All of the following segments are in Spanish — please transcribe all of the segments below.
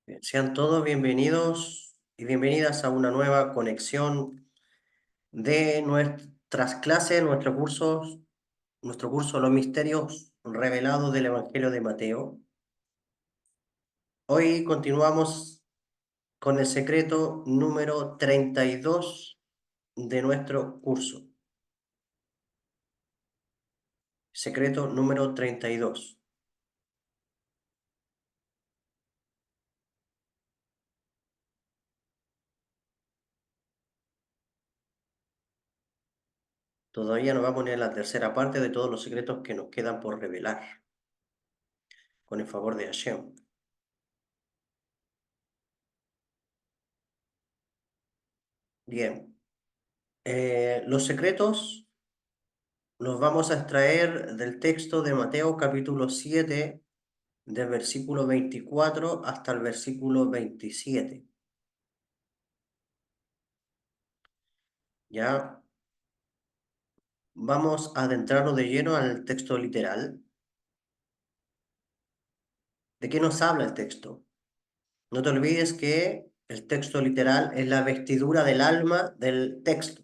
Bien, sean todos bienvenidos y bienvenidas a una nueva conexión de nuestras clases, nuestro curso Los Misterios Revelados del Evangelio de Mateo. Hoy continuamos con el secreto número 32 de nuestro curso. Secreto número 32. Todavía nos vamos a poner la tercera parte de todos los secretos que nos quedan por revelar, con el favor de Hashem. Bien, los secretos los vamos a extraer del texto de Mateo capítulo 7, del versículo 24 hasta el versículo 27. Ya vamos a adentrarnos de lleno al texto literal. ¿De qué nos habla el texto? No te olvides que el texto literal es la vestidura del alma del texto,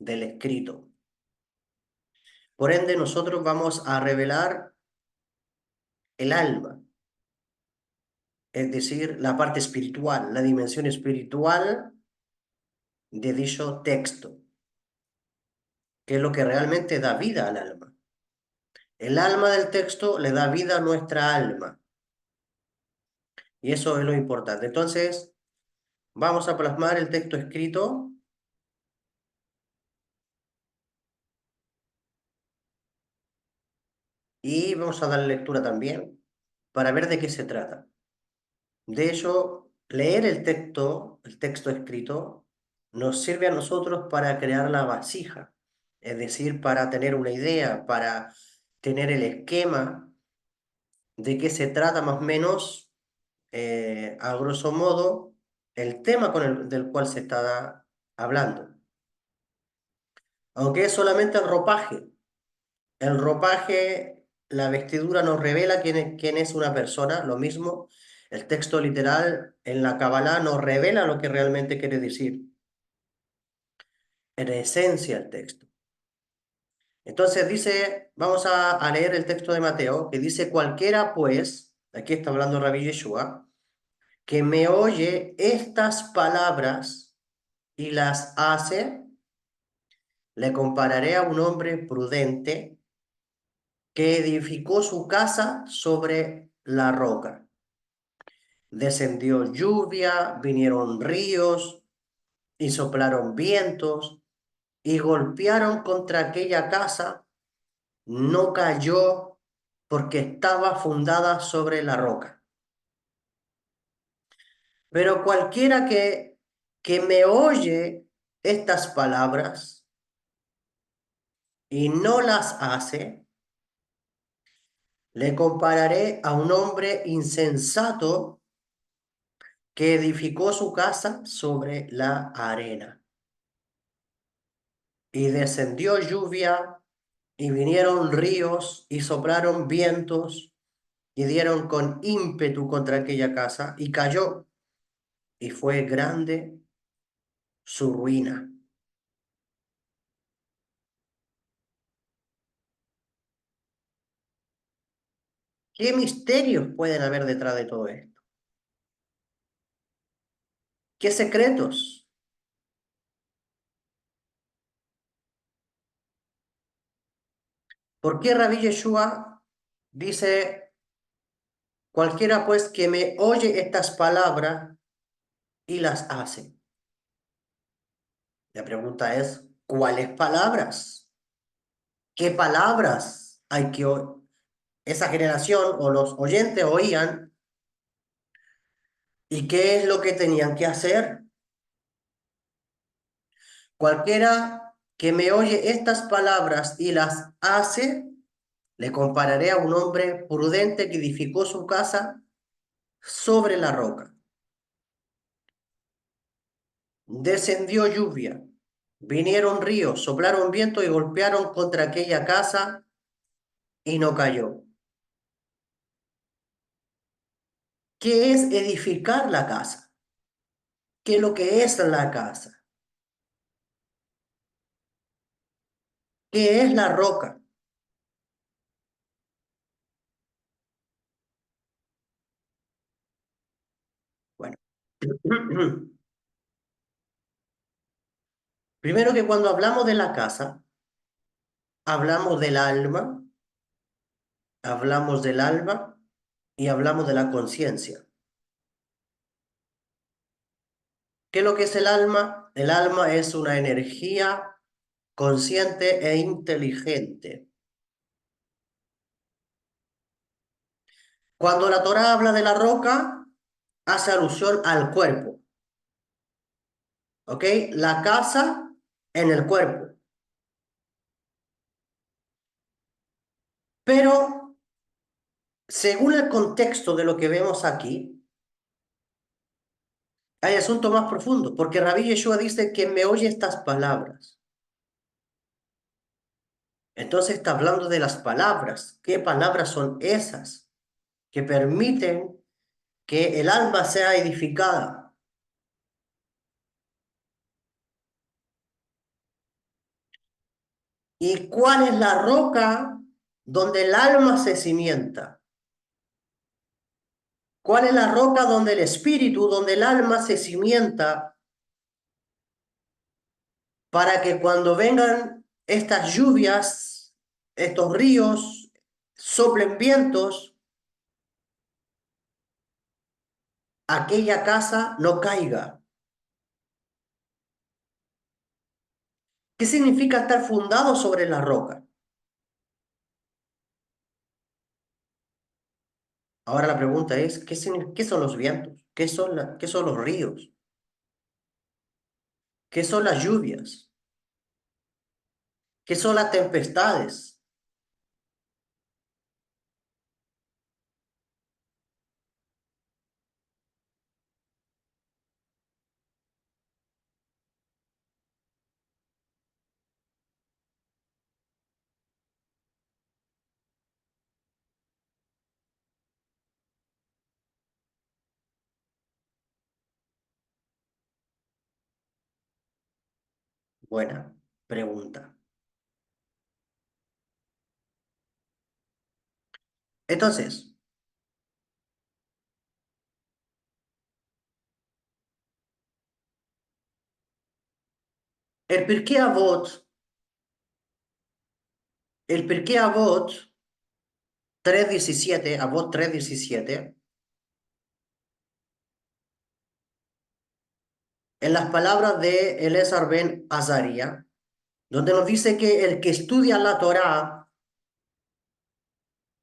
del escrito. Por ende, nosotros vamos a revelar el alma, es decir, la parte espiritual, la dimensión espiritual de dicho texto, que es lo que realmente da vida al alma. El alma del texto le da vida a nuestra alma. Y eso es lo importante. Entonces, vamos a plasmar el texto escrito y vamos a dar lectura también para ver de qué se trata. De hecho, leer el texto escrito, nos sirve a nosotros para crear la vasija, es decir, para tener una idea, para tener el esquema de qué se trata más o menos, a grosso modo, el tema del cual se está hablando. Aunque es solamente el ropaje. El ropaje, la vestidura nos revela quién es una persona, lo mismo. El texto literal en la Kabbalah nos revela lo que realmente quiere decir, en esencia el texto. Entonces dice, vamos a leer el texto de Mateo, que dice, cualquiera pues, aquí está hablando Rabbi Yeshua, que me oye estas palabras y las hace, le compararé a un hombre prudente que edificó su casa sobre la roca. Descendió lluvia, vinieron ríos y soplaron vientos y golpearon contra aquella casa. No cayó porque estaba fundada sobre la roca. Pero cualquiera que me oye estas palabras y no las hace, le compararé a un hombre insensato que edificó su casa sobre la arena. Y descendió lluvia, y vinieron ríos, y soplaron vientos, y dieron con ímpetu contra aquella casa, y cayó, y fue grande su ruina. ¿Qué misterios pueden haber detrás de todo esto? ¿Qué secretos? ¿Por qué Rabbi Yeshua dice, cualquiera pues que me oye estas palabras y las hace? La pregunta es, ¿cuáles palabras? ¿Qué palabras hay que esa generación o los oyentes oían y qué es lo que tenían que hacer? Cualquiera que me oye estas palabras y las hace, le compararé a un hombre prudente que edificó su casa sobre la roca. Descendió lluvia, vinieron ríos, soplaron viento y golpearon contra aquella casa y no cayó. ¿Qué es edificar la casa? ¿Qué es lo que es la casa? ¿Qué es la roca? Bueno, primero que cuando hablamos de la casa, hablamos del alma, hablamos del alma y hablamos de la conciencia. ¿Qué es lo que es el alma? El alma es una energía consciente e inteligente. Cuando la Torá habla de la roca, hace alusión al cuerpo, ¿ok? La casa en el cuerpo. Pero según el contexto de lo que vemos aquí, hay asunto más profundo, porque Rabí Yeshua dice que me oye estas palabras. Entonces está hablando de las palabras. ¿Qué palabras son esas que permiten que el alma sea edificada? ¿Y cuál es la roca donde el alma se cimienta? ¿Cuál es la roca donde el espíritu, donde el alma se cimienta para que cuando vengan estas lluvias, estos ríos, soplen vientos, aquella casa no caiga? ¿Qué significa estar fundado sobre la roca? Ahora la pregunta es, ¿qué son los vientos? ¿Qué son los ríos? ¿Qué son las lluvias? ¿Qué son las tempestades? Buena pregunta. Entonces, el Pirkei Avot, el Pirkei Avot 3:17, Avot 3:17, en las palabras de Elazar ben Azaria, donde nos dice que el que estudia la Torá,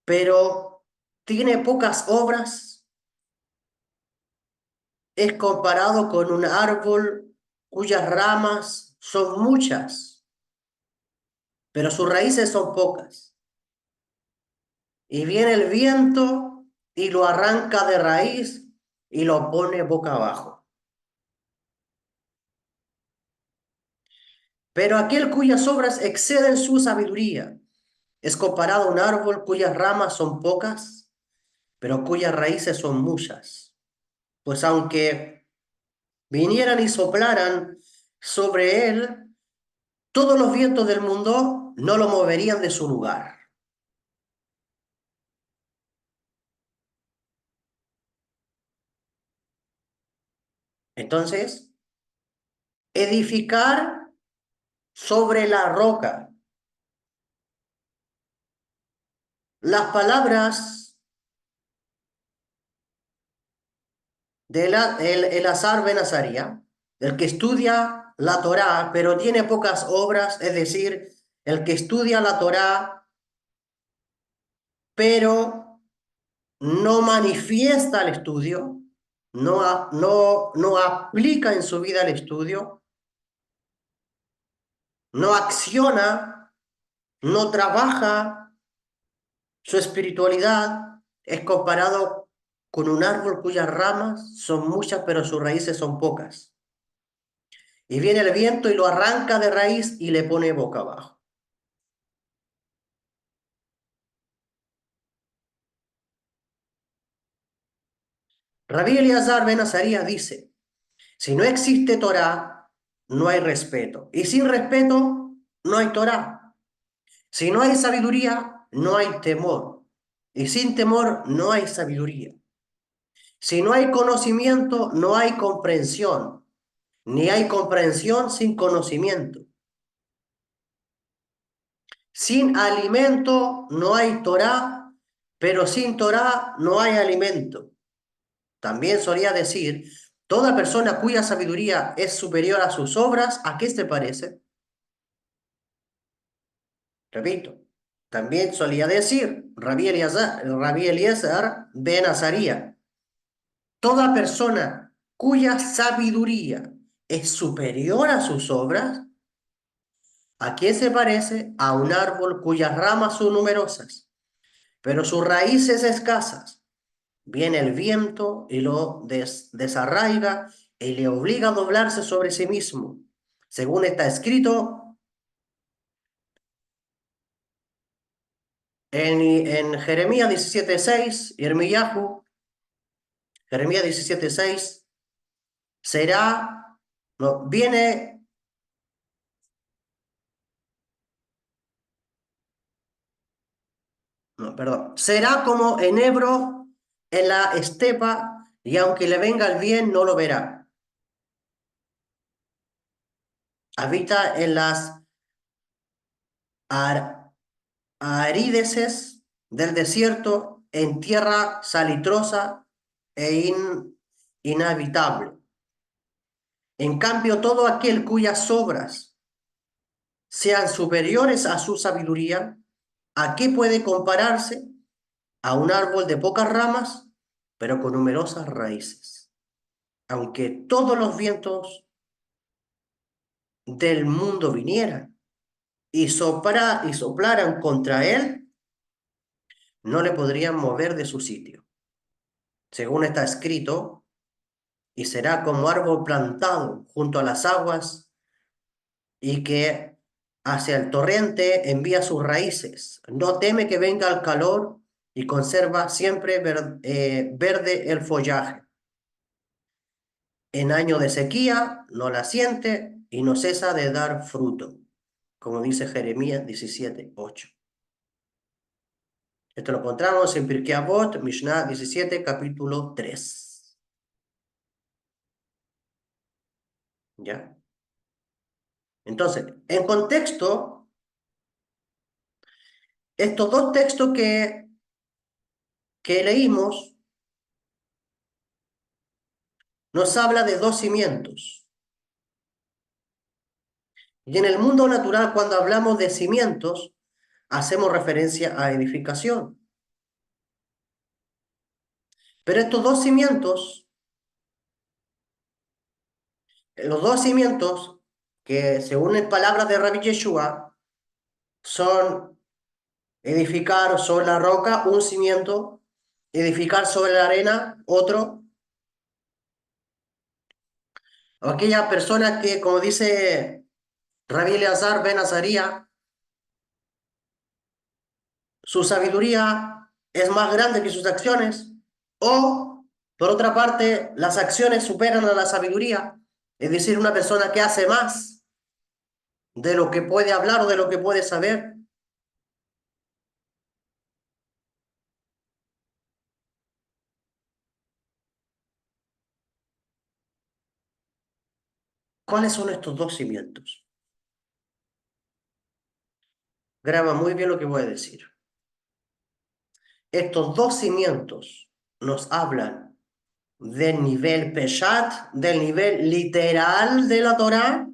pero tiene pocas obras, es comparado con un árbol cuyas ramas son muchas, pero sus raíces son pocas. Y viene el viento y lo arranca de raíz y lo pone boca abajo. Pero aquel cuyas obras exceden su sabiduría es comparado a un árbol cuyas ramas son pocas, pero cuyas raíces son muchas. Pues aunque vinieran y soplaran sobre él, todos los vientos del mundo no lo moverían de su lugar. Entonces, edificar sobre la roca. Las palabras de Elazar ben Azaria, el que estudia la Torá, pero tiene pocas obras, es decir, el que estudia la Torá, pero no manifiesta el estudio, no aplica en su vida el estudio, no acciona, no trabaja su espiritualidad, es comparado con un árbol cuyas ramas son muchas, pero sus raíces son pocas. Y viene el viento y lo arranca de raíz y le pone boca abajo. Rabí Elíasar ben Azarías dice, si no existe Torá, no hay respeto. Y sin respeto, no hay Torá. Si no hay sabiduría, no hay temor. Y sin temor, no hay sabiduría. Si no hay conocimiento, no hay comprensión. Ni hay comprensión sin conocimiento. Sin alimento, no hay Torá, pero sin Torá, no hay alimento. También solía decir, toda persona cuya sabiduría es superior a sus obras, ¿a qué se parece? Repito, también solía decir Rabí Eliezer ben Azaría, toda persona cuya sabiduría es superior a sus obras, ¿a qué se parece? A un árbol cuyas ramas son numerosas, pero sus raíces escasas. Viene el viento y lo desarraiga y le obliga a doblarse sobre sí mismo. Según está escrito en Jeremías 17:6, Jeremías 17:6, será, no, viene, no, perdón, será como enebro en la estepa y aunque le venga el bien, no lo verá. Habita en las ar- arideces del desierto, en tierra salitrosa e inhabitable. En cambio, todo aquel cuyas obras sean superiores a su sabiduría, ¿a qué puede compararse? A un árbol de pocas ramas, pero con numerosas raíces. Aunque todos los vientos del mundo vinieran y soplaran contra él, no le podrían mover de su sitio. Según está escrito, y será como árbol plantado junto a las aguas y que hacia el torrente envía sus raíces. No teme que venga el calor y conserva siempre verde el follaje. En año de sequía no la siente y no cesa de dar fruto, como dice Jeremías 17:8. Esto lo encontramos en Pirkei Avot, Mishnah 17, capítulo 3. ¿Ya? Entonces, en contexto, estos dos textos que leímos nos habla de dos cimientos. Y en el mundo natural, cuando hablamos de cimientos, hacemos referencia a edificación. Pero estos dos cimientos, los dos cimientos, que según las palabras de Rabbi Yeshua, son edificar sobre la roca un cimiento, edificar sobre la arena otro. Aquella persona que, como dice Rabbi Eleazar ben Azaría, su sabiduría es más grande que sus acciones, o, por otra parte, las acciones superan a la sabiduría, es decir, una persona que hace más de lo que puede hablar o de lo que puede saber. ¿Cuáles son estos dos cimientos? Graba muy bien lo que voy a decir. Estos dos cimientos nos hablan del nivel Peshat, del nivel literal de la Torá,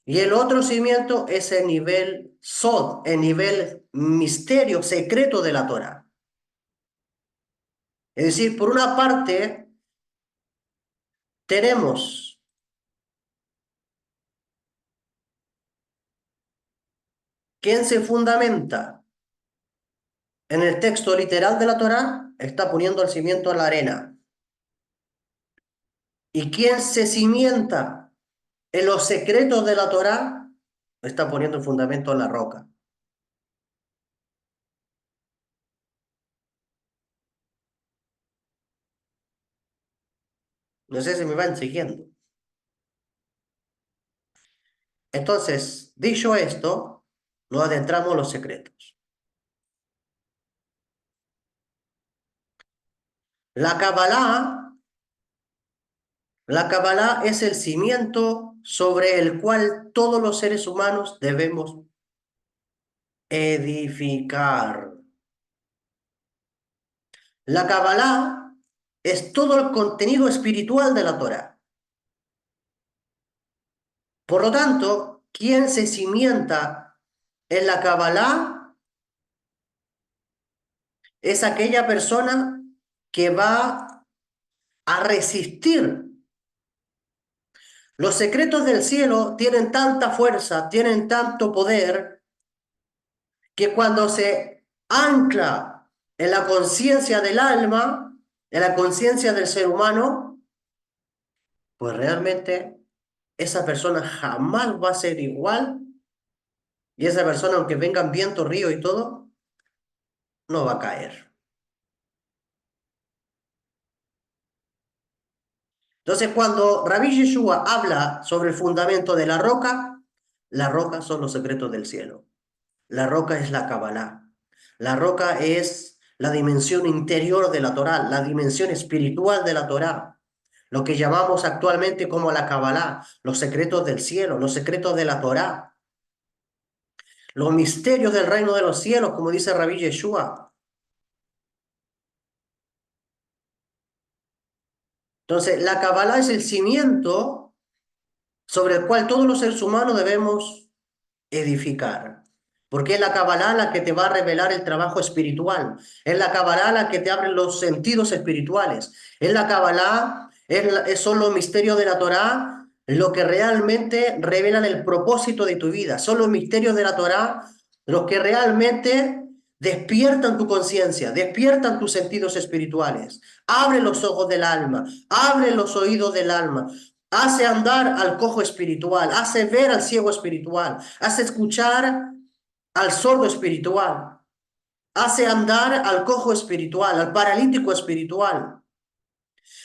y el otro cimiento es el nivel Sod, el nivel misterio secreto de la Torá. Es decir, por una parte, tenemos quien se fundamenta en el texto literal de la Torá, está poniendo el cimiento en la arena. Y quien se cimienta en los secretos de la Torá, está poniendo el fundamento en la roca. No sé si me van siguiendo. Entonces, dicho esto, nos adentramos en los secretos. La Kabbalah, la Kabbalah es el cimiento sobre el cual todos los seres humanos debemos edificar. La Kabbalah es todo el contenido espiritual de la Torá. Por lo tanto, quien se cimienta en la Kabbalah es aquella persona que va a resistir. Los secretos del cielo tienen tanta fuerza, tienen tanto poder, que cuando se ancla en la conciencia del alma, en la conciencia del ser humano, pues realmente esa persona jamás va a ser igual y esa persona, aunque vengan viento, río y todo, no va a caer. Entonces, cuando Rabbi Yeshua habla sobre el fundamento de la roca son los secretos del cielo. La roca es la Kabbalah. La roca es la dimensión interior de la Torá, la dimensión espiritual de la Torá. Lo que llamamos actualmente como la Kabbalah, los secretos del cielo, los secretos de la Torá, los misterios del reino de los cielos, como dice Rabbi Yeshua. Entonces, la Kabbalah es el cimiento sobre el cual todos los seres humanos debemos edificar. Porque es la Kabbalah la que te va a revelar el trabajo espiritual. Es la Kabbalah la que te abre los sentidos espirituales. Es la Kabbalah, son los misterios de la Torá lo que realmente revelan el propósito de tu vida. Son los misterios de la Torá los que realmente despiertan tu conciencia, despiertan tus sentidos espirituales. Abre los ojos del alma, abre los oídos del alma, hace andar al cojo espiritual, hace ver al ciego espiritual, hace escuchar al sordo espiritual, hace andar al cojo espiritual, al paralítico espiritual.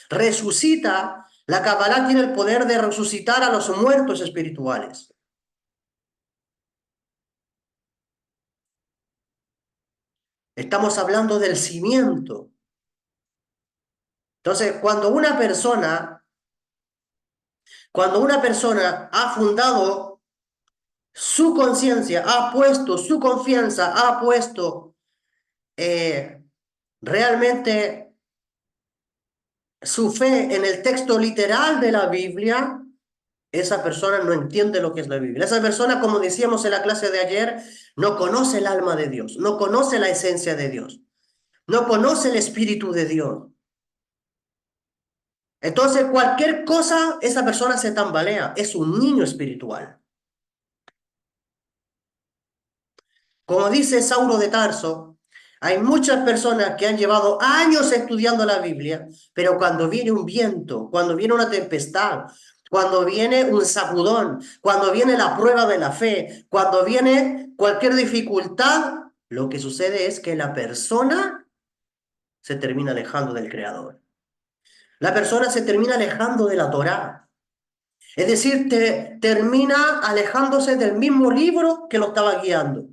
Resucita, la Kabbalah tiene el poder de resucitar a los muertos espirituales. Estamos hablando del cimiento. Entonces, cuando una persona ha fundado su conciencia, ha puesto su confianza, ha puesto realmente su fe en el texto literal de la Biblia, esa persona no entiende lo que es la Biblia. Esa persona, como decíamos en la clase de ayer, no conoce el alma de Dios, no conoce la esencia de Dios, no conoce el espíritu de Dios. Entonces, cualquier cosa, esa persona se tambalea, es un niño espiritual. Como dice Sauro de Tarso, hay muchas personas que han llevado años estudiando la Biblia, pero cuando viene un viento, cuando viene una tempestad, cuando viene un sacudón, cuando viene la prueba de la fe, cuando viene cualquier dificultad, lo que sucede es que la persona se termina alejando del Creador. La persona se termina alejando de la Torá. Es decir, termina alejándose del mismo libro que lo estaba guiando,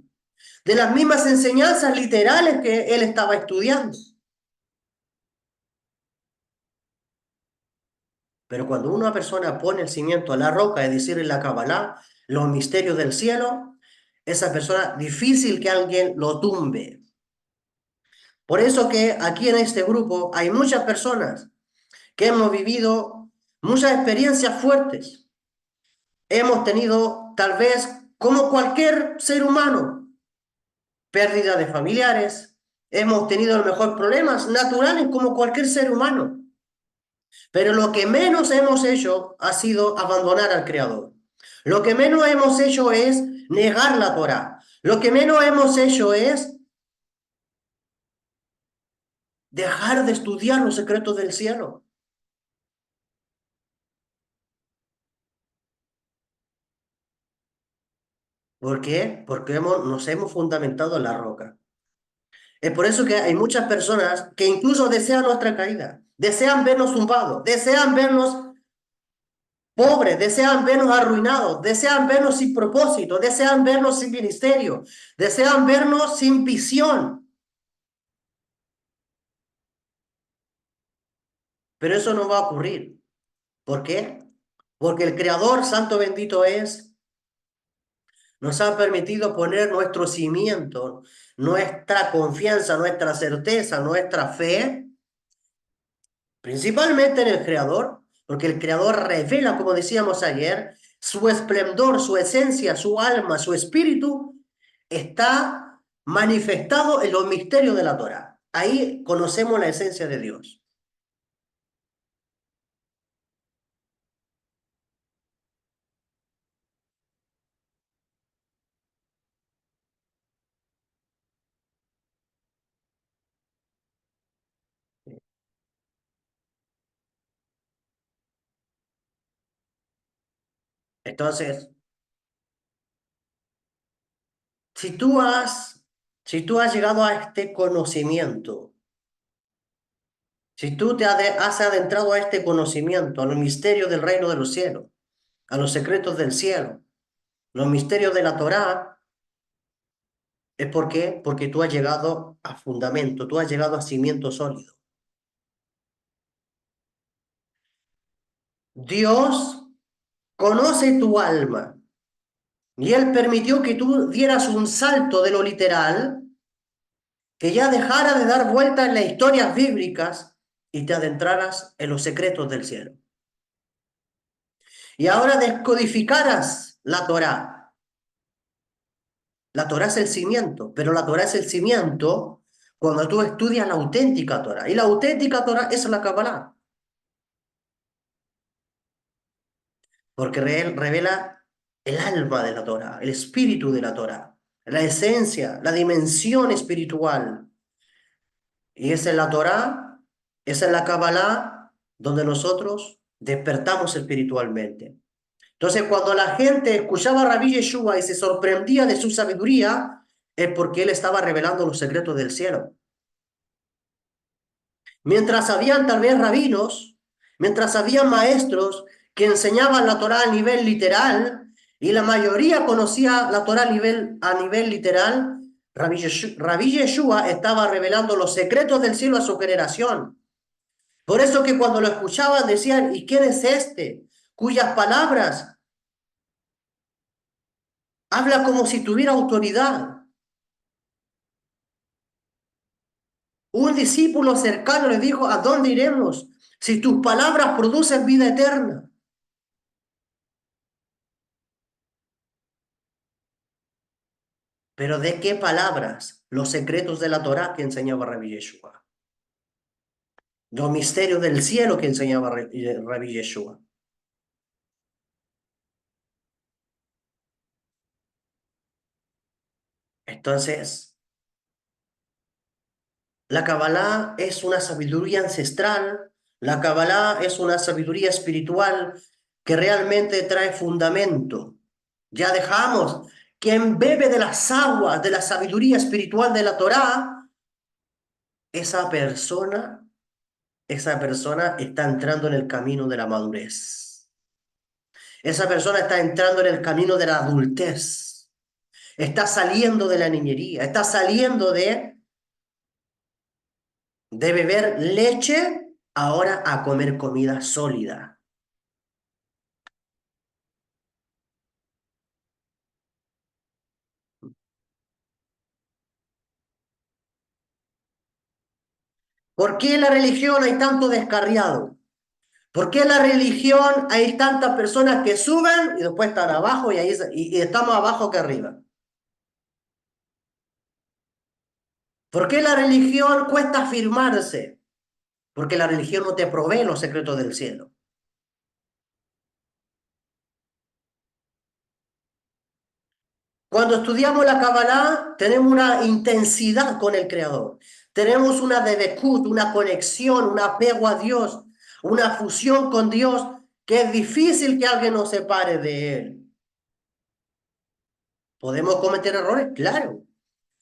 de las mismas enseñanzas literales que él estaba estudiando. Pero cuando una persona pone el cimiento a la roca, es decir, en la Kabbalah, los misterios del cielo, esa persona difícil que alguien lo tumbe. Por eso que aquí en este grupo hay muchas personas que hemos vivido muchas experiencias fuertes. Hemos tenido, tal vez, como cualquier ser humano, pérdida de familiares, hemos tenido a lo mejor problemas naturales como cualquier ser humano. Pero lo que menos hemos hecho ha sido abandonar al Creador. Lo que menos hemos hecho es negar la Torá. Lo que menos hemos hecho es dejar de estudiar los secretos del cielo. ¿Por qué? Porque nos hemos fundamentado en la roca. Es por eso que hay muchas personas que incluso desean nuestra caída. desean vernos tumbados, desean vernos pobres, desean vernos arruinados, desean vernos sin propósito, desean vernos sin ministerio, desean vernos sin visión. Pero eso no va a ocurrir. ¿Por qué? Porque el Creador, santo bendito es, nos ha permitido poner nuestro cimiento, nuestra confianza, nuestra certeza, nuestra fe, principalmente en el Creador, porque el Creador revela, como decíamos ayer, su esplendor, su esencia, su alma, su espíritu, está manifestado en los misterios de la Torá. Ahí conocemos la esencia de Dios. Entonces, si tú has, si tú has llegado a este conocimiento, si tú has adentrado a este conocimiento, a los misterios del reino de los cielos, a los secretos del cielo, los misterios de la Torá, ¿es por qué? Porque tú has llegado a fundamento, tú has llegado a cimiento sólido. Dios conoce tu alma y Él permitió que tú dieras un salto de lo literal, que ya dejara de dar vueltas en las historias bíblicas y te adentraras en los secretos del cielo. Y ahora descodificaras la Torá. La Torá es el cimiento, pero la Torá es el cimiento cuando tú estudias la auténtica Torá. Y la auténtica Torá es la Kabbalah, porque revela el alma de la Torá, el espíritu de la Torá, la esencia, la dimensión espiritual. Y esa es la Torá, esa es la Kabbalah, donde nosotros despertamos espiritualmente. Entonces, cuando la gente escuchaba a Rabí Yeshua y se sorprendía de su sabiduría, es porque él estaba revelando los secretos del cielo. Mientras habían tal vez rabinos, mientras habían maestros que enseñaban la Torá a nivel literal, y la mayoría conocía la Torá a nivel literal, Rabí Yeshua estaba revelando los secretos del cielo a su generación. Por eso que cuando lo escuchaban decían, ¿y quién es este? Cuyas palabras habla como si tuviera autoridad. Un discípulo cercano le dijo, ¿a dónde iremos si tus palabras producen vida eterna? Pero ¿de qué palabras? Los secretos de la Torá que enseñaba Rabbi Yeshua. Los misterios del cielo que enseñaba Rabbi Yeshua. Entonces, la Kabbalah es una sabiduría ancestral, la Kabbalah es una sabiduría espiritual que realmente trae fundamento. Ya dejamos quien bebe de las aguas de la sabiduría espiritual de la Torá, esa persona, esa persona está entrando en el camino de la madurez. Esa persona está entrando en el camino de la adultez. Está saliendo de la niñería, está saliendo de beber leche ahora a comer comida sólida. ¿Por qué en la religión hay tanto descarriado? ¿Por qué en la religión hay tantas personas que suben y después están abajo y estamos abajo que arriba? ¿Por qué la religión cuesta afirmarse? Porque la religión no te provee los secretos del cielo. Cuando estudiamos la Kabbalah, tenemos una intensidad con el Creador. Tenemos una debekut, una conexión, un apego a Dios, una fusión con Dios, que es difícil que alguien nos separe de Él. ¿Podemos cometer errores? Claro.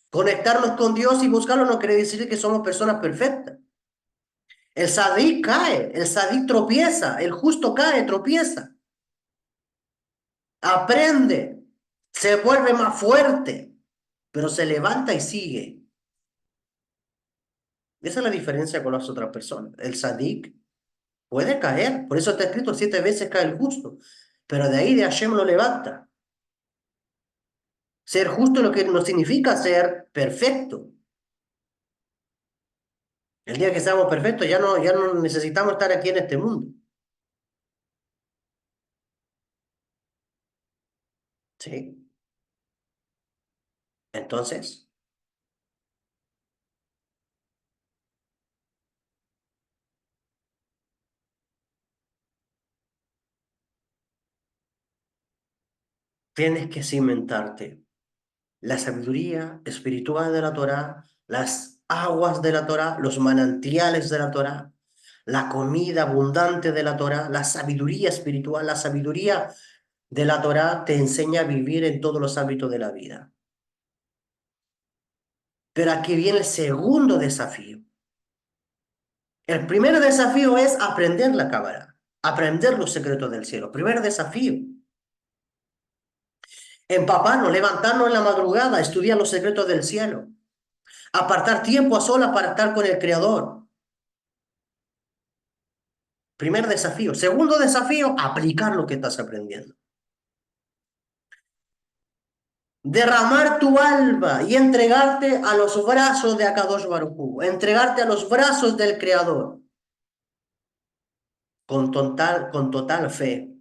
Conectarnos con Dios y buscarlo no quiere decir que somos personas perfectas. El sadí cae, el sadí tropieza, el justo cae, tropieza, aprende, se vuelve más fuerte, pero se levanta y sigue. Esa es la diferencia con las otras personas. El sadik puede caer, por eso está escrito 7 veces cae el justo, pero de ahí de Hashem lo levanta. Ser justo lo que no significa ser perfecto. El día que seamos perfectos ya no necesitamos estar aquí en este mundo. ¿Sí? Entonces, tienes que cimentarte la sabiduría espiritual de la Torá, las aguas de la Torá, los manantiales de la Torá, la comida abundante de la Torá, la sabiduría espiritual, la sabiduría de la Torá te enseña a vivir en todos los ámbitos de la vida. Pero aquí viene el segundo desafío. El primer desafío es aprender la Cábala, aprender los secretos del cielo. Primer desafío. Empaparnos, levantarnos en la madrugada, estudiar los secretos del cielo. Apartar tiempo a solas para estar con el Creador. Primer desafío. Segundo desafío, aplicar lo que estás aprendiendo. Derramar tu alma y entregarte a los brazos de Akadosh Baruj Hu, entregarte a los brazos del Creador con total fe.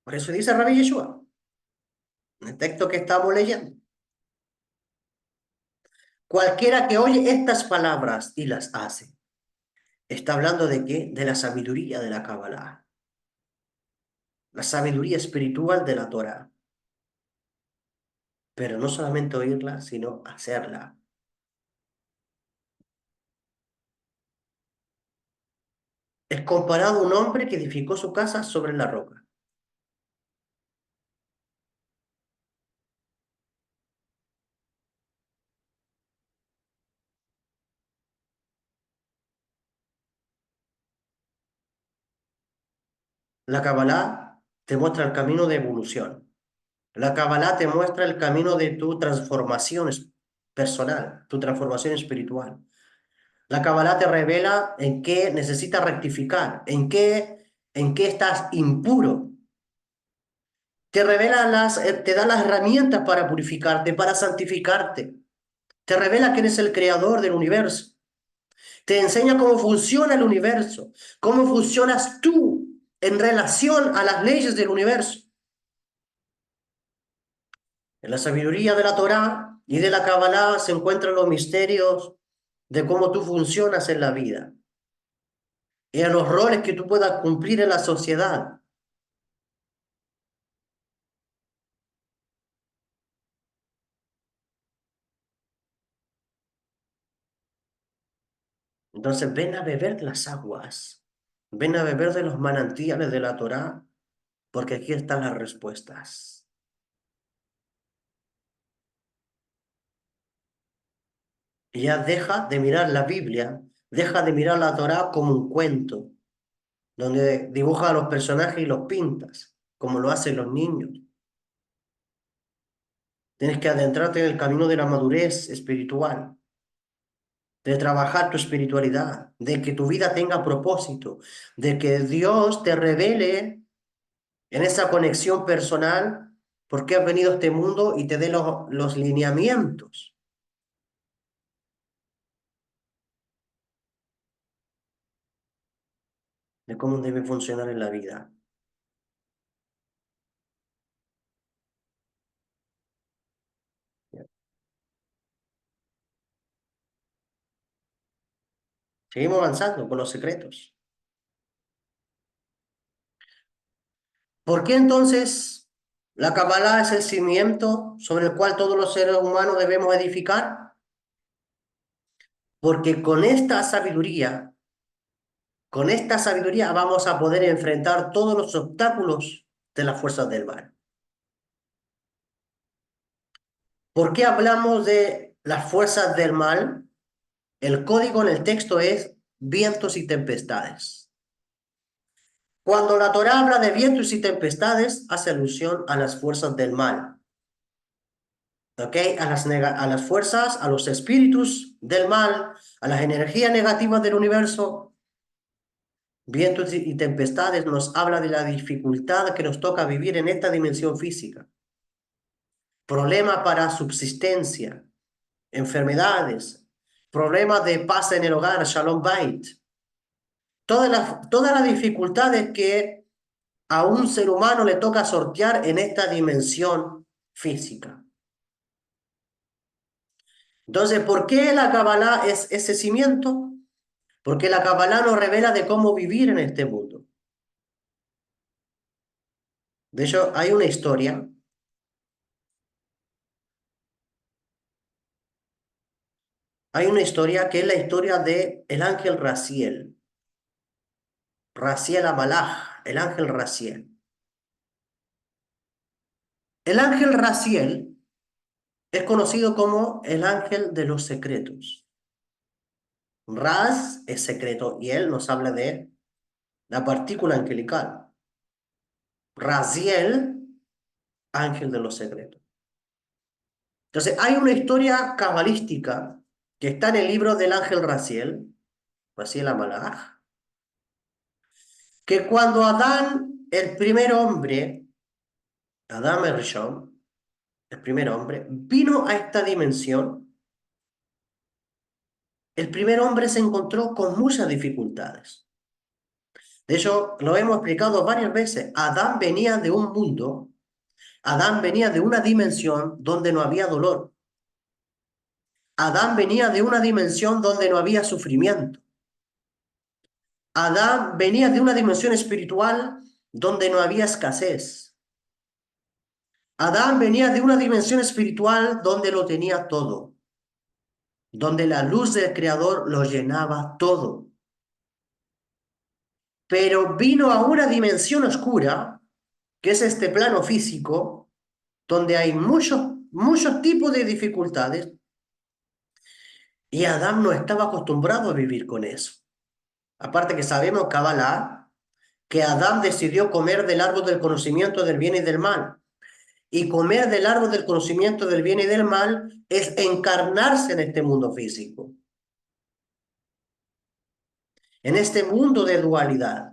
Por eso dice Rabbi Yeshua, en el texto que estamos leyendo. Cualquiera que oye estas palabras y las hace, está hablando de qué? De la sabiduría de la Kabbalah, la sabiduría espiritual de la Torah. Pero no solamente oírla, sino hacerla. Es comparado a un hombre que edificó su casa sobre la roca. La Kabbalah te muestra el camino de evolución. La Kabbalah te muestra el camino de tu transformación personal, tu transformación espiritual. La Kabbalah te revela en qué necesitas rectificar, en qué estás impuro. Te revela te da las herramientas para purificarte, para santificarte. Te revela que eres el creador del universo. Te enseña cómo funciona el universo, cómo funcionas tú en relación a las leyes del universo. En la sabiduría de la Torá y de la Kabbalah se encuentran los misterios de cómo tú funcionas en la vida y en los roles que tú puedas cumplir en la sociedad. Entonces ven a beber las aguas, ven a beber de los manantiales de la Torá, porque aquí están las respuestas. Y ya deja de mirar la Biblia, deja de mirar la Torá como un cuento, donde dibujas a los personajes y los pintas, como lo hacen los niños. Tienes que adentrarte en el camino de la madurez espiritual, de trabajar tu espiritualidad, de que tu vida tenga propósito, de que Dios te revele en esa conexión personal por qué has venido a este mundo y te dé los lineamientos de cómo debe funcionar en la vida. Seguimos avanzando con los secretos. ¿Por qué entonces la Kabbalah es el cimiento sobre el cual todos los seres humanos debemos edificar? Porque con esta sabiduría, con esta sabiduría vamos a poder enfrentar todos los obstáculos de las fuerzas del mal. ¿Por qué hablamos de las fuerzas del mal? El código en el texto es vientos y tempestades. Cuando la Torá habla de vientos y tempestades, hace alusión a las fuerzas del mal. ¿Ok? A las fuerzas, a los espíritus del mal, a las energías negativas del universo. Vientos y tempestades nos habla de la dificultad que nos toca vivir en esta dimensión física. Problemas para subsistencia, enfermedades, problemas de paz en el hogar, Shalom Bait. Todas las dificultades que a un ser humano le toca sortear en esta dimensión física. Entonces, ¿por qué la Kabbalah es ese cimiento? Porque la Kabbalah nos revela de cómo vivir en este mundo. De hecho, hay una historia que es la historia de el ángel Raziel, Raziel Amalach, el ángel Raziel. El ángel Raziel es conocido como el ángel de los secretos. Raz es secreto y él nos habla de la partícula angelical. Raziel, ángel de los secretos. Entonces, hay una historia cabalística que está en el libro del ángel Raziel, Raziel Amalach, que cuando Adán, el primer hombre, Adán el Rishon, el primer hombre, vino a esta dimensión, el primer hombre se encontró con muchas dificultades. De hecho, lo hemos explicado varias veces. Adán venía de un mundo, Adán venía de una dimensión donde no había dolor. Adán venía de una dimensión donde no había sufrimiento. Adán venía de una dimensión espiritual donde no había escasez. Adán venía de una dimensión espiritual donde lo tenía todo, donde la luz del Creador lo llenaba todo. Pero vino a una dimensión oscura, que es este plano físico, donde hay muchos tipos de dificultades, y Adán no estaba acostumbrado a vivir con eso. Aparte que sabemos, Kabbalah, que Adán decidió comer del árbol del conocimiento del bien y del mal. Y comer del árbol del conocimiento del bien y del mal es encarnarse en este mundo físico, en este mundo de dualidad.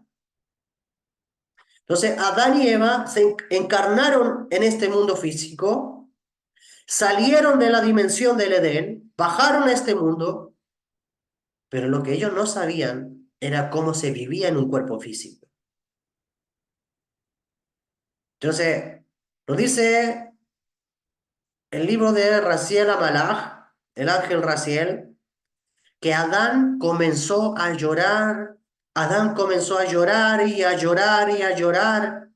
Entonces, Adán y Eva se encarnaron en este mundo físico, salieron de la dimensión del Edén, bajaron a este mundo, pero lo que ellos no sabían era cómo se vivía en un cuerpo físico. Entonces, lo dice el libro de Raziel Amalach, el ángel Raziel, que Adán comenzó a llorar, Adán comenzó a llorar y a llorar y a llorar,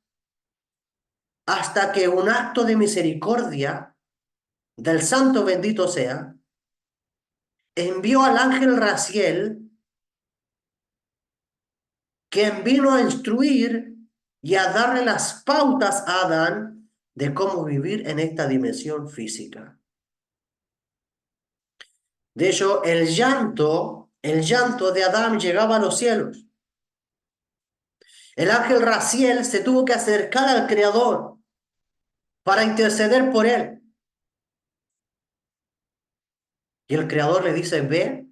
hasta que un acto de misericordia del santo bendito sea, envió al ángel Raziel, quien vino a instruir y a darle las pautas a Adán de cómo vivir en esta dimensión física. De hecho, el llanto de Adán llegaba a los cielos. El ángel Raziel se tuvo que acercar al Creador para interceder por él. Y el Creador le dice, ve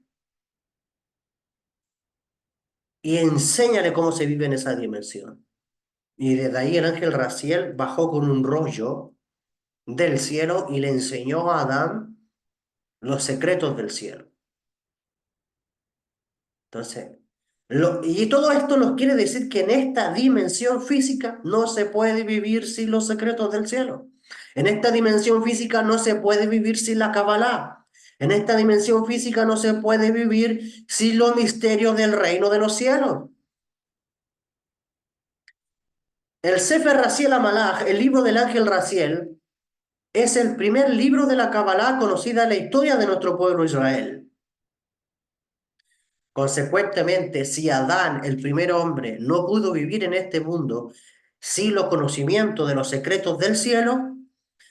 y enséñale cómo se vive en esa dimensión. Y desde ahí el ángel Raziel bajó con un rollo del cielo y le enseñó a Adán los secretos del cielo. Entonces, y todo esto nos quiere decir que en esta dimensión física no se puede vivir sin los secretos del cielo. En esta dimensión física no se puede vivir sin la Kabbalah. En esta dimensión física no se puede vivir sin los misterios del reino de los cielos. El Sefer Raziel Amalach, el libro del ángel Raziel, es el primer libro de la Kabbalah conocida en la historia de nuestro pueblo Israel. Consecuentemente, si Adán, el primer hombre, no pudo vivir en este mundo sin los conocimientos de los secretos del cielo,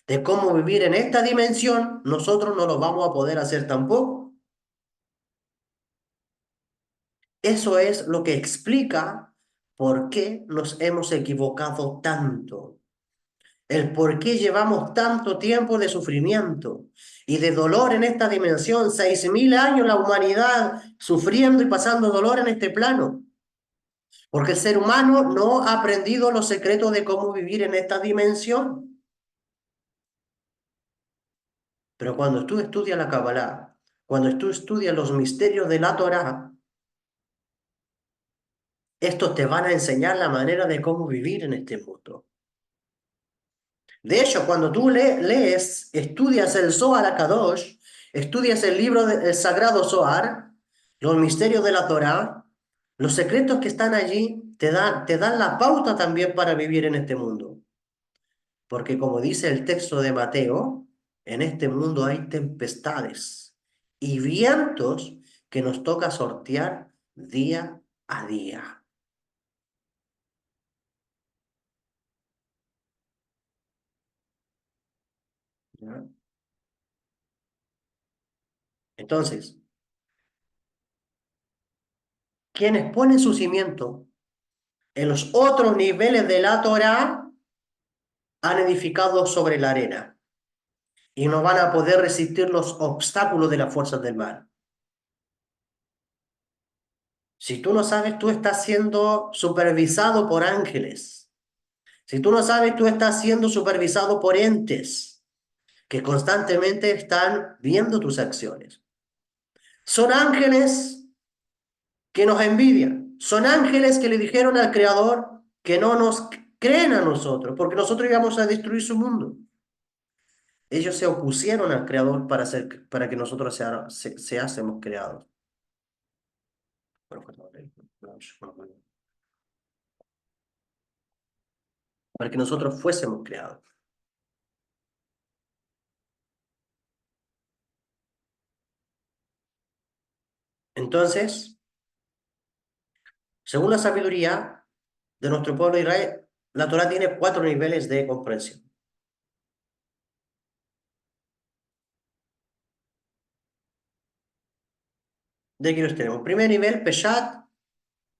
de cómo vivir en esta dimensión, nosotros no lo vamos a poder hacer tampoco. Eso es lo que explica por qué nos hemos equivocado tanto. El por qué llevamos tanto tiempo de sufrimiento y de dolor en esta dimensión, 6.000 años la humanidad sufriendo y pasando dolor en este plano. Porque el ser humano no ha aprendido los secretos de cómo vivir en esta dimensión. Pero cuando tú estudias la Kabbalah, cuando tú estudias los misterios de la Torá, estos te van a enseñar la manera de cómo vivir en este mundo. De hecho, cuando tú lees, estudias el Zohar HaKadosh, estudias el libro del sagrado Zohar, los misterios de la Torá, los secretos que están allí te dan la pauta también para vivir en este mundo. Porque como dice el texto de Mateo, en este mundo hay tempestades y vientos que nos toca sortear día a día. ¿Ya? Entonces, quienes ponen su cimiento en los otros niveles de la Torá han edificado sobre la arena y no van a poder resistir los obstáculos de las fuerzas del mal. Si tú no sabes, tú estás siendo supervisado por ángeles. Si tú no sabes, tú estás siendo supervisado por entes que constantemente están viendo tus acciones. Son ángeles que nos envidian. Son ángeles que le dijeron al Creador que no nos creen a nosotros, porque nosotros íbamos a destruir su mundo. Ellos se opusieron al Creador para que nosotros seásemos creados. Para que nosotros fuésemos creados. Entonces, según la sabiduría de nuestro pueblo de Israel, la Torah tiene 4 niveles de comprensión. De aquí los tenemos. Primer nivel, Peshat,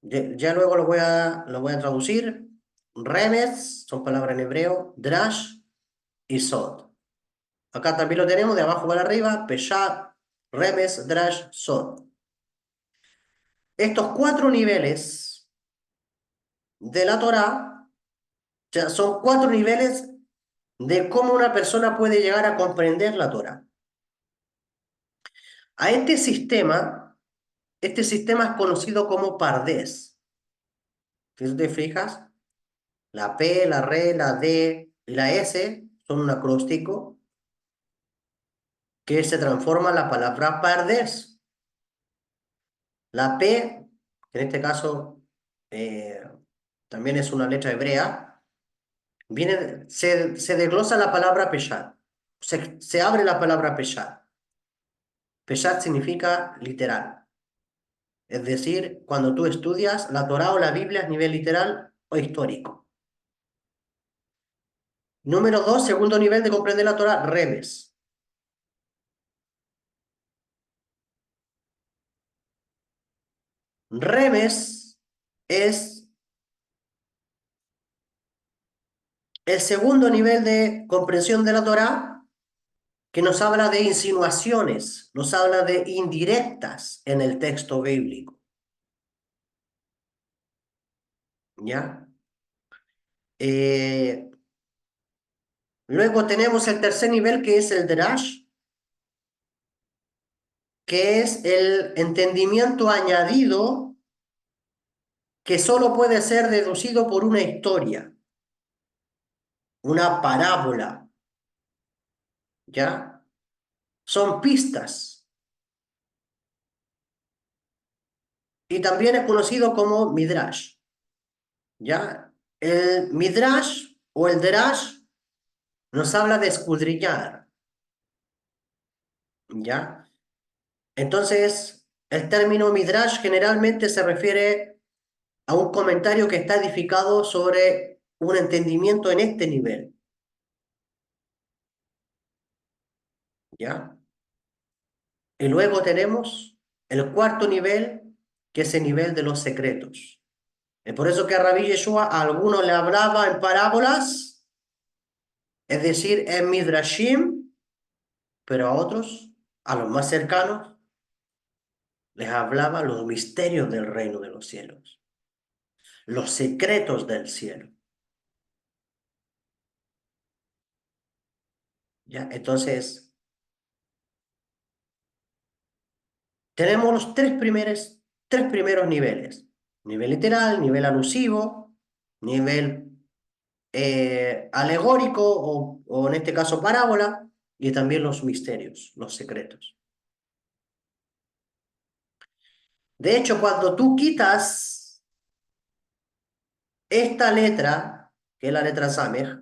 ya luego lo voy a traducir. Remes, son palabras en hebreo, Drash y Sod. Acá también lo tenemos de abajo para arriba, Peshat, Remes, Drash, Sod. Estos 4 niveles de la Torá, o sea, son 4 niveles de cómo una persona puede llegar a comprender la Torá. A este sistema es conocido como Pardés. Si tú te fijas, la P, la R, la D y la S son un acróstico que se transforma en la palabra Pardés. La P, que en este caso eh, también es una letra hebrea, se desglosa la palabra Peshat. Se abre la palabra Peshat. Peshat significa literal. Es decir, cuando tú estudias la Torá o la Biblia a nivel literal o histórico. Número 2, segundo nivel de comprender la Torá, Remes. Remes es el segundo nivel de comprensión de la Torá que nos habla de insinuaciones, nos habla de indirectas en el texto bíblico. ¿Ya? Eh, Luego tenemos el tercer nivel que es el Drash, que es el entendimiento añadido que solo puede ser deducido por una historia, una parábola, ¿ya? Son pistas. Y también es conocido como Midrash, ¿ya? El Midrash o el Derash nos habla de escudriñar, ¿ya? Entonces, El término midrash generalmente se refiere a un comentario que está edificado sobre un entendimiento en este nivel, ¿ya? Y luego tenemos el cuarto nivel, que es el nivel de los secretos. Es por eso que a Rabí Yeshua a algunos le hablaba en parábolas, es decir, en midrashim, pero a otros, a los más cercanos, les hablaba los misterios del reino de los cielos, los secretos del cielo. ¿Ya? Entonces, tenemos los tres primeros niveles. Nivel literal, nivel alusivo, nivel alegórico o en este caso parábola, y también los misterios, los secretos. De hecho, cuando tú quitas esta letra, que es la letra Samej,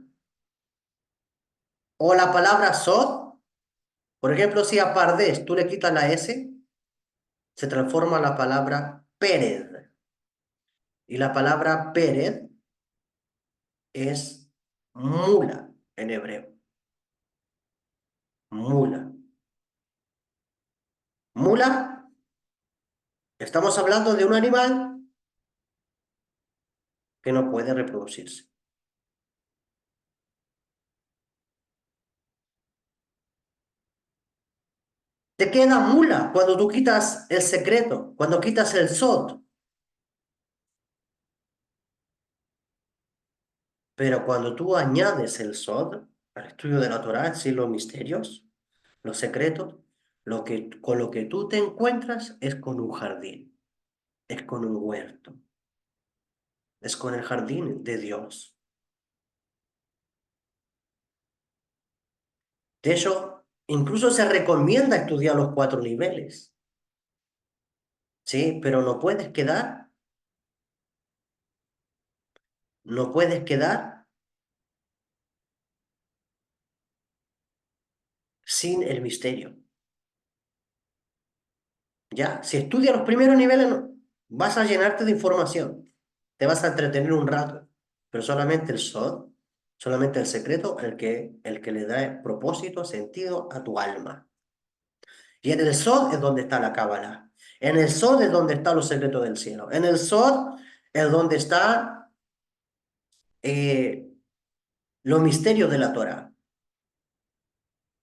o la palabra Sod, por ejemplo, si a Pardes tú le quitas la S, se transforma la palabra Péred. Y la palabra Péred es mula en hebreo. Mula. Mula, estamos hablando de un animal que no puede reproducirse. Te queda mula cuando tú quitas el secreto, cuando quitas el sod. Pero cuando tú añades el sod al estudio de la Torá, es decir, los misterios, los secretos, con lo que tú te encuentras es con un jardín, es con un huerto, es con el jardín de Dios. De hecho, incluso se recomienda estudiar los cuatro niveles, ¿sí? Pero no puedes quedar sin el misterio. ¿Ya? Si estudias los primeros niveles, vas a llenarte de información, te vas a entretener un rato, pero solamente el Sod, solamente el secreto, el que le da propósito, sentido a tu alma. Y en el Sod es donde está la Cábala. En el Sod es donde están los secretos del cielo. En el Sod es donde está eh, los misterios de la Torah.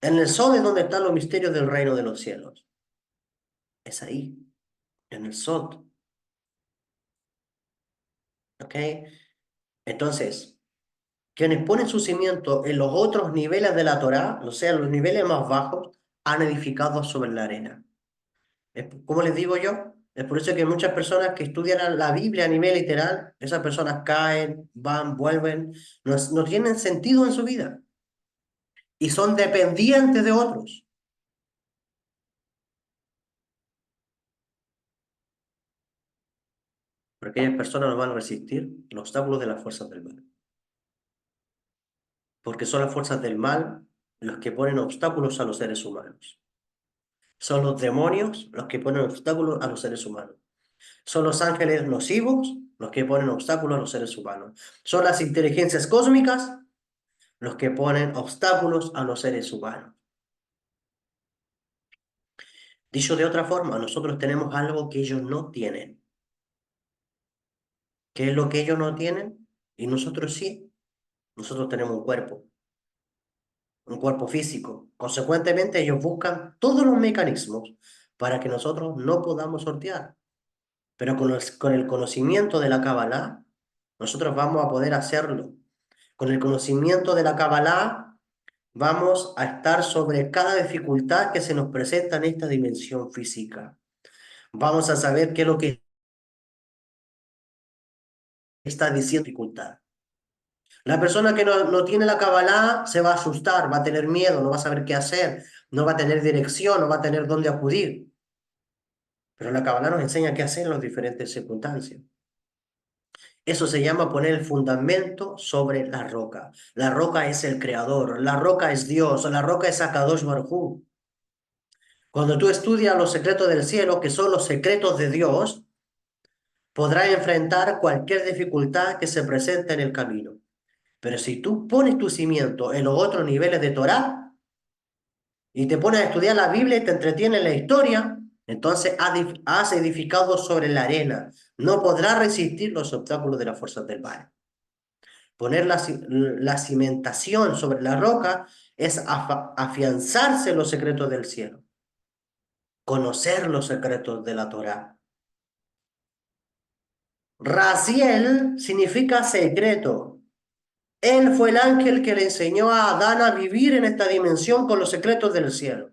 En el Sod es donde están los misterios del reino de los cielos. Es ahí, en el Sod. ¿Ok? Entonces, quienes ponen su cimiento en los otros niveles de la Torá, o sea, los niveles más bajos, han edificado sobre la arena. ¿Cómo les digo yo? Es por eso que muchas personas que estudian la Biblia a nivel literal, esas personas caen, van, vuelven, no tienen sentido en su vida y son dependientes de otros, porque aquellas personas no van a resistir los obstáculos de las fuerzas del mal, porque son las fuerzas del mal los que ponen obstáculos a los seres humanos. Son los demonios los que ponen obstáculos a los seres humanos. Son los ángeles nocivos los que ponen obstáculos a los seres humanos. Son las inteligencias cósmicas los que ponen obstáculos a los seres humanos. Dicho de otra forma, nosotros tenemos algo que ellos no tienen. ¿Qué es lo que ellos no tienen? Y nosotros sí. Nosotros tenemos un cuerpo físico. Consecuentemente, ellos buscan todos los mecanismos para que nosotros no podamos sortear. Pero con el conocimiento de la Kabbalah, nosotros vamos a poder hacerlo. Con el conocimiento de la Kabbalah, vamos a estar sobre cada dificultad que se nos presenta en esta dimensión física. Vamos a saber qué es lo que está diciendo dificultad. La persona que no tiene la Kabbalah se va a asustar, va a tener miedo, no va a saber qué hacer, no va a tener dirección, no va a tener dónde acudir. Pero la Kabbalah nos enseña qué hacer en las diferentes circunstancias. Eso se llama poner el fundamento sobre la roca. La roca es el creador, la roca es Dios, la roca es Akadosh Baruj Hu. Cuando tú estudias los secretos del cielo, que son los secretos de Dios, podrás enfrentar cualquier dificultad que se presente en el camino. Pero si tú pones tu cimiento en los otros niveles de Torah y te pones a estudiar la Biblia y te entretienes en la historia, entonces has edificado sobre la arena. No podrás resistir los obstáculos de las fuerzas del mal. Poner la cimentación sobre la roca es afianzarse en los secretos del cielo, conocer los secretos de la Torá. Raziel significa secreto. Él fue el ángel que le enseñó a Adán a vivir en esta dimensión con los secretos del cielo.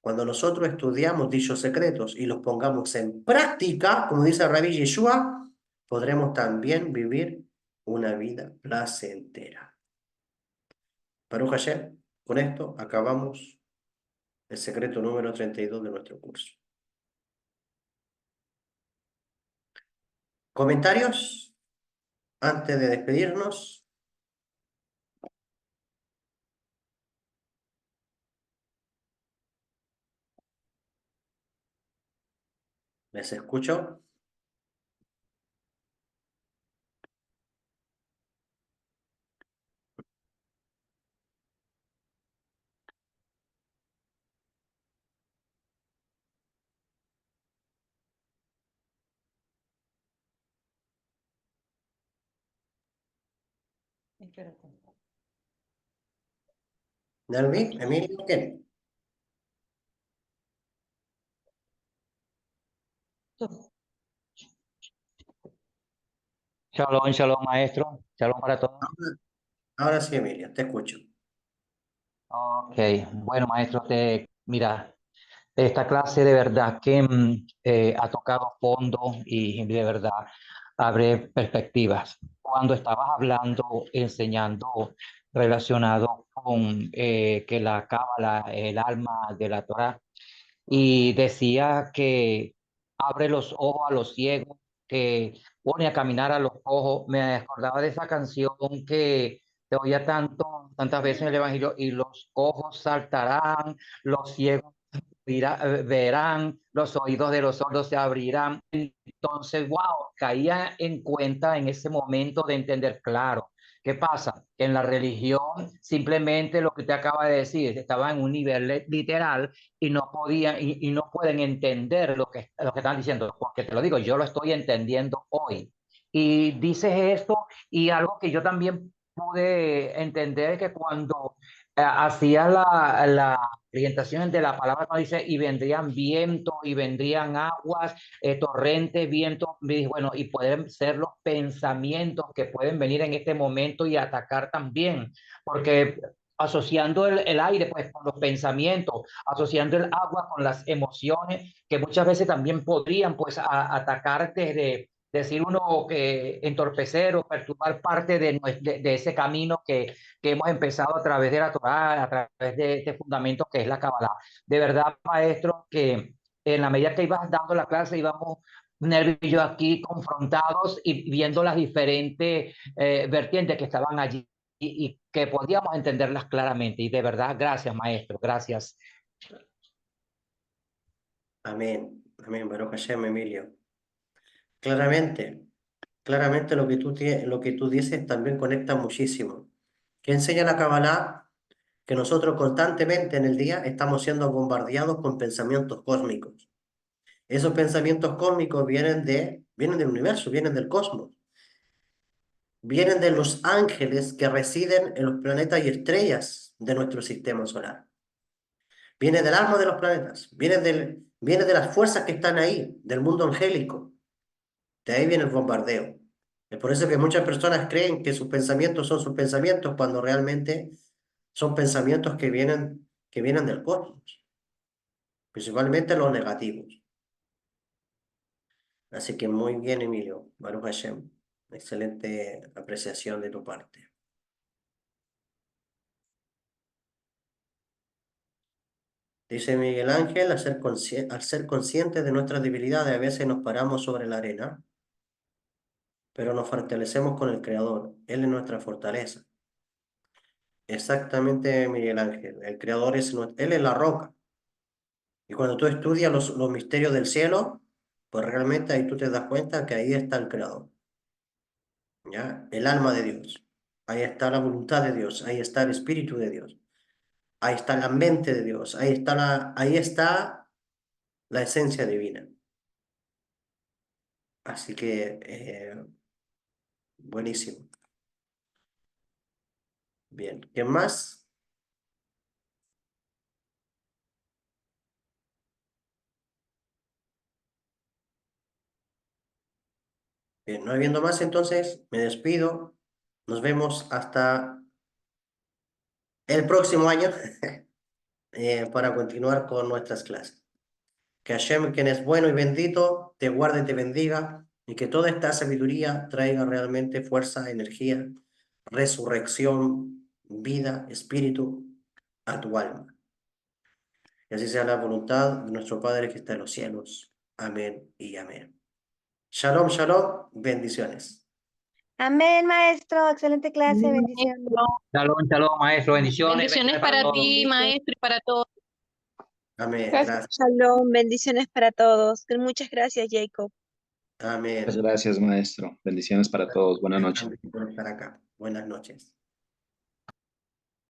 Cuando nosotros estudiamos dichos secretos y los pongamos en práctica, como dice Rabbi Yeshua, podremos también vivir una vida placentera. Baruch Hashem, con esto acabamos el secreto número 32 de nuestro curso. ¿Comentarios antes de despedirnos? ¿Les escucho? Nelvi, Emilio, ¿qué? Shalom, shalom, maestro. Shalom para todos. Ahora sí, Emilio, te escucho. Ok, bueno, maestro, mira, esta clase de verdad que ha tocado fondo y de verdad abre perspectivas. Cuando estabas hablando, enseñando relacionado con que la cábala, el alma de la Torá, y decía que abre los ojos a los ciegos, que pone a caminar a los cojos. Me acordaba de esa canción que te oía tantas veces en el Evangelio, y los cojos saltarán, los ciegos verán, los oídos de los sordos se abrirán. Entonces, wow, caía en cuenta en ese momento de entender, claro. ¿Qué pasa? Que en la religión simplemente lo que te acaba de decir estaba en un nivel literal y no podían y no pueden entender lo que están diciendo, porque te lo digo, yo lo estoy entendiendo hoy. Y dices esto, y algo que yo también pude entender es que cuando hacía la presentación de la palabra, cuando dice, y vendrían vientos, y vendrían aguas, torrentes, vientos, bueno, y pueden ser los pensamientos que pueden venir en este momento y atacar también, porque asociando el aire pues con los pensamientos, asociando el agua con las emociones, que muchas veces también podrían pues atacar desde decir uno que entorpecer o perturbar parte de ese camino que hemos empezado a través de la Torá, a través de este fundamento que es la Kabbalah. De verdad, maestro, que en la medida que ibas dando la clase íbamos Nervi y yo aquí confrontados y viendo las diferentes vertientes que estaban allí y que podíamos entenderlas claramente. Y de verdad, gracias, maestro, gracias. Amén. Amén, Baruch Hashem, Emilio. Claramente, claramente lo que tú dices también conecta muchísimo. ¿Qué enseña la Kabbalah? Que nosotros constantemente en el día estamos siendo bombardeados con pensamientos cósmicos. Esos pensamientos cósmicos vienen del universo, vienen del cosmos, vienen de los ángeles que residen en los planetas y estrellas de nuestro sistema solar. Viene del alma de los planetas, viene de las fuerzas que están ahí, del mundo angélico. De ahí viene el bombardeo. Es por eso que muchas personas creen que sus pensamientos son sus pensamientos cuando realmente son pensamientos que vienen del cosmos, principalmente los negativos. Así que muy bien, Emilio. Baruch Hashem. Excelente apreciación de tu parte. Dice Miguel Ángel, al ser conscientes de nuestras debilidades, a veces nos paramos sobre la arena, pero nos fortalecemos con el Creador. Él es nuestra fortaleza. Exactamente, Miguel Ángel. El Creador Él es la roca. Y cuando tú estudias los misterios del cielo, pues realmente ahí tú te das cuenta que ahí está el Creador, ¿ya? El alma de Dios. Ahí está la voluntad de Dios, ahí está el Espíritu de Dios, ahí está la mente de Dios, ahí está la esencia divina. Así que, buenísimo. Bien, ¿qué más? Bien, no habiendo más, entonces me despido. Nos vemos hasta el próximo año para continuar con nuestras clases. Que Hashem, quien es bueno y bendito, te guarde y te bendiga, y que toda esta sabiduría traiga realmente fuerza, energía, resurrección, vida, espíritu a tu alma. Y así sea la voluntad de nuestro Padre que está en los cielos. Amén y amén. Shalom, shalom, bendiciones. Amén, maestro. Excelente clase. Bendiciones. Shalom, shalom, maestro, bendiciones. Bendiciones para todos. ti, maestro, y para todos. Amén, gracias. Shalom. Bendiciones para todos. Muchas gracias, Jacob. Amén. Muchas gracias, maestro. Bendiciones para todos. Buenas noches. Amén por estar acá. Buenas noches.